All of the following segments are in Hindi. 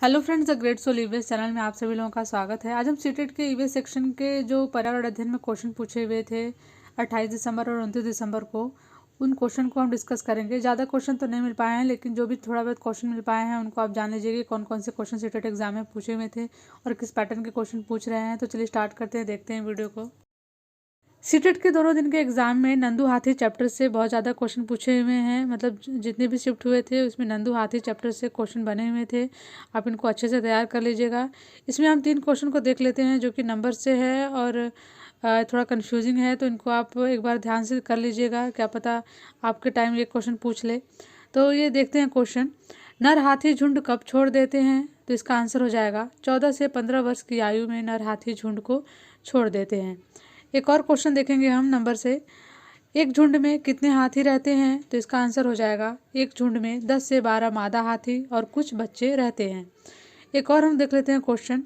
Hello friends, the great soul EVS channel में आप सभी लोगों का स्वागत है। आज हम सीटेट के ईवीएस सेक्शन के जो पर्यावरण अध्ययन में क्वेश्चन पूछे हुए थे 28 दिसंबर और 29 दिसंबर को, उन क्वेश्चन को हम डिस्कस करेंगे। ज़्यादा क्वेश्चन तो नहीं मिल पाए हैं, लेकिन जो भी थोड़ा बहुत क्वेश्चन मिल पाए हैं उनको आप जान लीजिए कि कौन कौन से क्वेश्चन सीटेट एग्जाम में पूछे हुए थे और किस पैटर्न के क्वेश्चन पूछ रहे हैं। तो चलिए स्टार्ट करते हैं, देखते हैं वीडियो को। सीटेट के दोनों दिन के एग्जाम में नंदू हाथी चैप्टर से बहुत ज़्यादा क्वेश्चन पूछे हुए हैं। मतलब जितने भी शिफ्ट हुए थे उसमें नंदू हाथी चैप्टर से क्वेश्चन बने हुए थे। आप इनको अच्छे से तैयार कर लीजिएगा। इसमें हम 3 क्वेश्चन को देख लेते हैं जो कि नंबर से है और थोड़ा कन्फ्यूजिंग है, तो इनको आप एक बार ध्यान से कर लीजिएगा, क्या पता आपके टाइम ये क्वेश्चन पूछ ले। तो ये देखते हैं क्वेश्चन। नर हाथी झुंड कब छोड़ देते हैं? तो इसका आंसर हो जाएगा 14 से 15 वर्ष की आयु में नर हाथी झुंड को छोड़ देते हैं। एक और क्वेश्चन देखेंगे हम नंबर से। एक झुंड में कितने हाथी रहते हैं? तो इसका आंसर हो जाएगा एक झुंड में 10 से 12 मादा हाथी और कुछ बच्चे रहते हैं। एक और हम देख लेते हैं क्वेश्चन।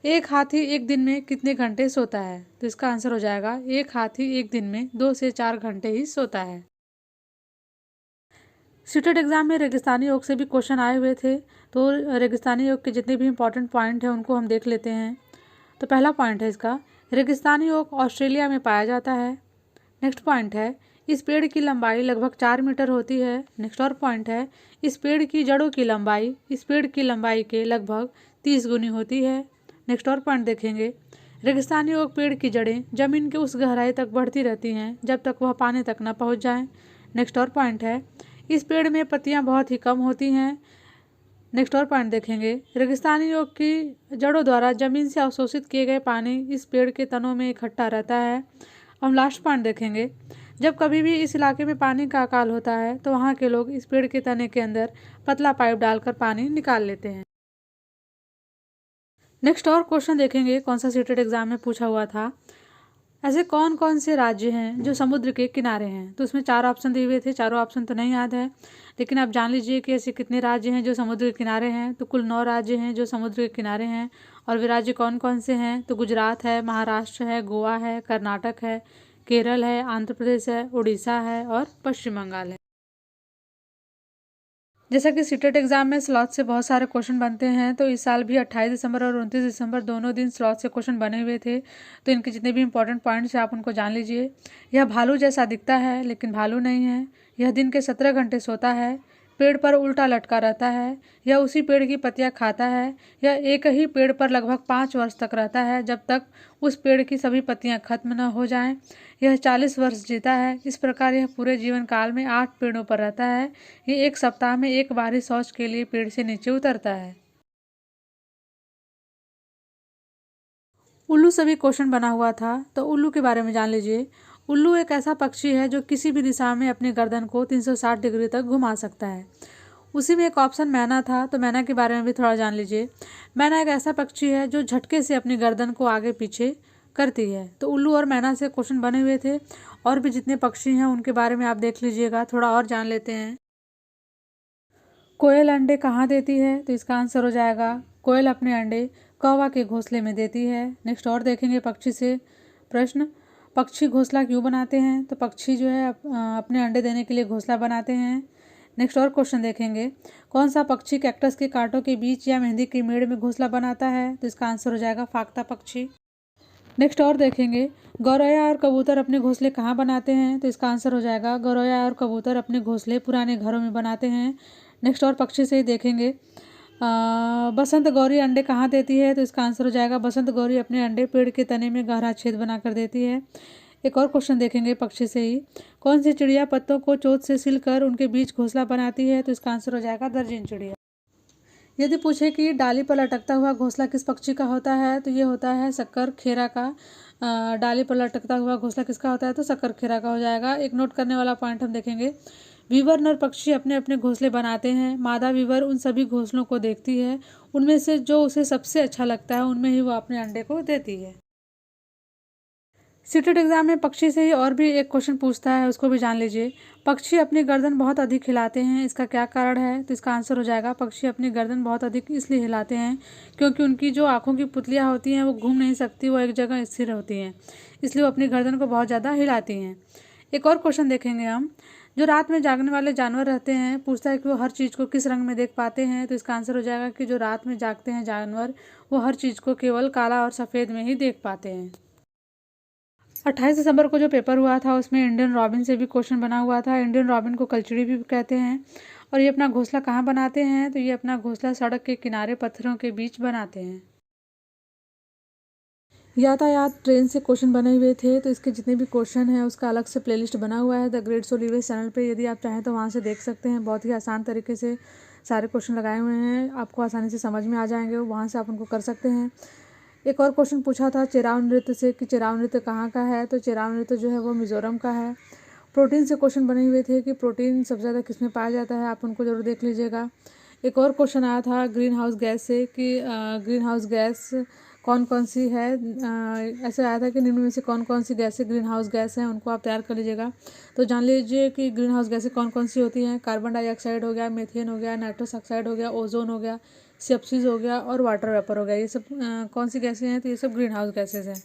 एक हाथी एक दिन में कितने घंटे सोता है? तो इसका आंसर हो जाएगा एक हाथी एक दिन में 2 से 4 घंटे ही सोता है। सीटेट एग्जाम में रेगिस्तानी योग से भी क्वेश्चन आए हुए थे, तो रेगिस्तानी योग के जितने भी इंपॉर्टेंट पॉइंट हैं उनको हम देख लेते हैं। तो पहला पॉइंट है इसका, रेगिस्तानी ओक ऑस्ट्रेलिया में पाया जाता है। नेक्स्ट पॉइंट है, इस पेड़ की लंबाई लगभग 4 मीटर होती है। नेक्स्ट और पॉइंट है, इस पेड़ की जड़ों की लंबाई इस पेड़ की लंबाई के लगभग 30 गुनी होती है। नेक्स्ट और पॉइंट देखेंगे, रेगिस्तानी ओक पेड़ की जड़ें जमीन के उस गहराई तक बढ़ती रहती हैं जब तक वह पानी तक न पहुँच जाए। नेक्स्ट और पॉइंट है, इस पेड़ में पत्तियाँ बहुत ही कम होती हैं। नेक्स्ट और पॉइंट देखेंगे, रेगिस्तानी ओक की जड़ों द्वारा जमीन से अवशोषित किए गए पानी इस पेड़ के तनों में इकट्ठा रहता है। हम लास्ट पॉइंट देखेंगे, जब कभी भी इस इलाके में पानी का अकाल होता है तो वहाँ के लोग इस पेड़ के तने के अंदर पतला पाइप डालकर पानी निकाल लेते हैं। नेक्स्ट और क्वेश्चन देखेंगे कौन सा सीटेट एग्जाम में पूछा हुआ था। ऐसे कौन कौन से राज्य हैं जो समुद्र के किनारे हैं? तो उसमें 4 ऑप्शन दिए हुए थे, चारों ऑप्शन तो नहीं याद है, लेकिन आप जान लीजिए कि ऐसे कितने राज्य हैं जो समुद्र के किनारे हैं। तो कुल 9 राज्य हैं जो समुद्र के किनारे हैं। और वे राज्य कौन कौन से हैं? तो गुजरात है, महाराष्ट्र है, गोवा है, कर्नाटक है, केरल है, आंध्र प्रदेश है, उड़ीसा है और पश्चिम बंगाल है। जैसा कि सीटेट एग्जाम में स्लॉट से बहुत सारे क्वेश्चन बनते हैं, तो इस साल भी 28 दिसंबर और 29 दिसंबर दोनों दिन स्लॉट से क्वेश्चन बने हुए थे। तो इनके जितने भी इंपॉर्टेंट पॉइंट्स हैं आप उनको जान लीजिए। यह भालू जैसा दिखता है लेकिन भालू नहीं है। यह दिन के 17 घंटे सोता है। पेड़ पर उल्टा लटका रहता है। यह उसी पेड़ की पत्तियां खाता है। यह एक ही पेड़ पर लगभग 5 वर्ष तक रहता है जब तक उस पेड़ की सभी पत्तियां खत्म न हो जाएं। यह 40 वर्ष जीता है। इस प्रकार यह पूरे जीवन काल में 8 पेड़ों पर रहता है। ये एक सप्ताह में एक बार ही शौच के लिए पेड़ से नीचे उतरता है। उल्लू से भी क्वेश्चन बना हुआ था, तो उल्लू के बारे में जान लीजिए। उल्लू एक ऐसा पक्षी है जो किसी भी दिशा में अपनी गर्दन को 360 डिग्री तक घुमा सकता है। उसी में एक ऑप्शन मैना था, तो मैना के बारे में भी थोड़ा जान लीजिए। मैना एक ऐसा पक्षी है जो झटके से अपनी गर्दन को आगे पीछे करती है। तो उल्लू और मैना से क्वेश्चन बने हुए थे। और भी जितने पक्षी हैं उनके बारे में आप देख लीजिएगा, थोड़ा और जान लेते हैं। कोयल अंडे कहाँ देती है? तो इसका आंसर हो जाएगा कोयल अपने अंडे कौवा के घोंसले में देती है। नेक्स्ट और देखेंगे पक्षी से प्रश्न, पक्षी घोंसला क्यों बनाते हैं? तो पक्षी जो है अपने अंडे देने के लिए घोंसला बनाते हैं। नेक्स्ट और क्वेश्चन देखेंगे, कौन सा पक्षी कैक्टस के कांटों के बीच या मेहंदी की मेड़ में घोंसला बनाता है? तो इसका आंसर हो जाएगा फाख्ता पक्षी। नेक्स्ट और देखेंगे, गौरैया और कबूतर अपने घोंसले कहाँ बनाते हैं? तो इसका आंसर हो जाएगा गौरैया और कबूतर अपने घोंसले पुराने घरों में बनाते हैं। नेक्स्ट और पक्षी से ही देखेंगे, बसंत गौरी अंडे कहाँ देती है? तो इसका आंसर हो जाएगा बसंत गौरी अपने अंडे पेड़ के तने में गहरा छेद बनाकर देती है। एक और क्वेश्चन देखेंगे पक्षी से ही, कौन सी चिड़िया पत्तों को चोंच से सिलकर उनके बीच घोंसला बनाती है? तो इसका आंसर हो जाएगा दर्जन चिड़िया। यदि पूछे कि डाली पर लटकता हुआ घोंसला किस पक्षी का होता है, तो ये होता है शक्कर खेरा का। डाली पर लटकता हुआ घोंसला किसका होता है? तो शक्कर खेरा का हो जाएगा। एक नोट करने वाला पॉइंट हम देखेंगे, वीवर नर पक्षी अपने अपने घोंसले बनाते हैं। मादा वीवर उन सभी घोंसलों को देखती है, उनमें से जो उसे सबसे अच्छा लगता है उनमें ही वो अपने अंडे को देती है। सीटेट एग्जाम में पक्षी से ही और भी एक क्वेश्चन पूछता है, उसको भी जान लीजिए। पक्षी अपनी गर्दन बहुत अधिक हिलाते हैं, इसका क्या कारण है? तो इसका आंसर हो जाएगा पक्षी अपनी गर्दन बहुत अधिक इसलिए हिलाते हैं क्योंकि उनकी जो आँखों की पुतलियाँ होती हैं वो घूम नहीं सकती, वो एक जगह स्थिर होती हैं, इसलिए वो अपनी गर्दन को बहुत ज़्यादा हिलाती हैं। एक और क्वेश्चन देखेंगे हम, जो रात में जागने वाले जानवर रहते हैं, पूछता है कि वो हर चीज़ को किस रंग में देख पाते हैं। तो इसका आंसर हो जाएगा कि जो रात में जागते हैं जानवर, वो हर चीज़ को केवल काला और सफ़ेद में ही देख पाते हैं। 28 दिसंबर को जो पेपर हुआ था उसमें इंडियन रॉबिन से भी क्वेश्चन बना हुआ था। इंडियन रॉबिन को कलचुड़ी भी कहते हैं। और ये अपना घोंसला कहाँ बनाते हैं? तो ये अपना घोंसला सड़क के किनारे पत्थरों के बीच बनाते हैं। यातायात ट्रेन से क्वेश्चन बने हुए थे, तो इसके जितने भी क्वेश्चन हैं उसका अलग से प्लेलिस्ट बना हुआ है the great soul EVS channel पे। यदि आप चाहें तो वहाँ से देख सकते हैं। बहुत ही आसान तरीके से सारे क्वेश्चन लगाए हुए हैं, आपको आसानी से समझ में आ जाएंगे, वहाँ से आप उनको कर सकते हैं। एक और क्वेश्चन पूछा था चिराव नृत्य से कि चिराव नृत्य कहाँ का है? तो चिराव नृत्य जो है वो मिजोरम का है। प्रोटीन से क्वेश्चन बने हुए थे कि प्रोटीन सबसे ज़्यादा किस में पाया जाता है, आप उनको जरूर देख लीजिएगा। एक और क्वेश्चन आया था ग्रीन हाउस गैस से कि ग्रीन हाउस गैस कौन कौन सी है। ऐसे आया था कि निम्न में से कौन कौन सी गैसें ग्रीन हाउस गैस हैं, उनको आप तैयार कर लीजिएगा। तो जान लीजिए कि ग्रीन हाउस गैसें कौन कौन सी होती हैं। कार्बन डाइऑक्साइड हो गया, मीथेन हो गया, नाइट्रस ऑक्साइड हो गया, ओजोन हो गया, सीएफसीज हो गया और वाटर वेपर हो गया। ये सब कौन सी गैसें हैं? तो ये सब ग्रीन हाउस गैसेज हैं।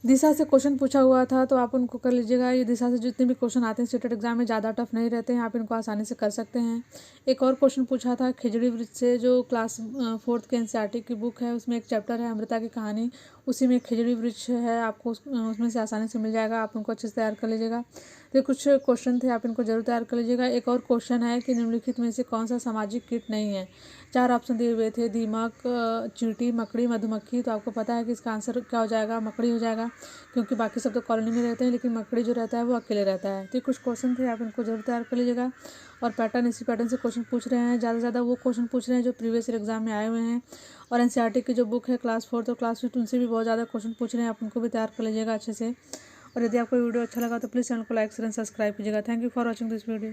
दिशा से क्वेश्चन पूछा हुआ था, तो आप उनको कर लीजिएगा। ये दिशा से जितने भी क्वेश्चन आते हैं स्टेट एग्जाम में ज़्यादा टफ नहीं रहते हैं, आप इनको आसानी से कर सकते हैं। एक और क्वेश्चन पूछा था खिचड़ी वृक्ष से, जो क्लास 4th के एनसीईआरटी की बुक है उसमें एक चैप्टर है अमृता की कहानी, उसी में खिचड़ी वृक्ष है, आपको उसमें से आसानी से मिल जाएगा, आप उनको अच्छे से तैयार कर लीजिएगा। तो कुछ क्वेश्चन थे, आप इनको जरूर तैयार कर लीजिएगा। एक और क्वेश्चन है कि निम्नलिखित में से कौन सा सामाजिक कीट नहीं है। 4 ऑप्शन दिए हुए थे, दीमक, चींटी, मकड़ी, मधुमक्खी। तो आपको पता है कि इसका आंसर क्या हो जाएगा? मकड़ी हो जाएगा, क्योंकि बाकी सब तो कॉलोनी में रहते हैं, लेकिन मकड़ी जो रहता है वो अकेले रहता है। तो कुछ क्वेश्चन थे, आप इनको जरूर तैयार कर लीजिएगा। और पैटर्न, इसी पैटर्न से क्वेश्चन पूछ रहे हैं, ज़्यादा से ज़्यादा वो क्वेश्चन पूछ रहे हैं जो प्रीवियस ईयर एग्जाम में आए हुए हैं। और एनसीईआरटी की जो बुक है क्लास 4 और क्लास 5, उनसे भी बहुत ज़्यादा क्वेश्चन पूछ रहे हैं, आप उनको भी तैयार कर लीजिएगा अच्छे से। और यदि आपको वीडियो अच्छा लगा तो प्लीज़ चैनल को लाइक शेयर एंड सब्सक्राइब कीजिएगा। Thank you for watching this video.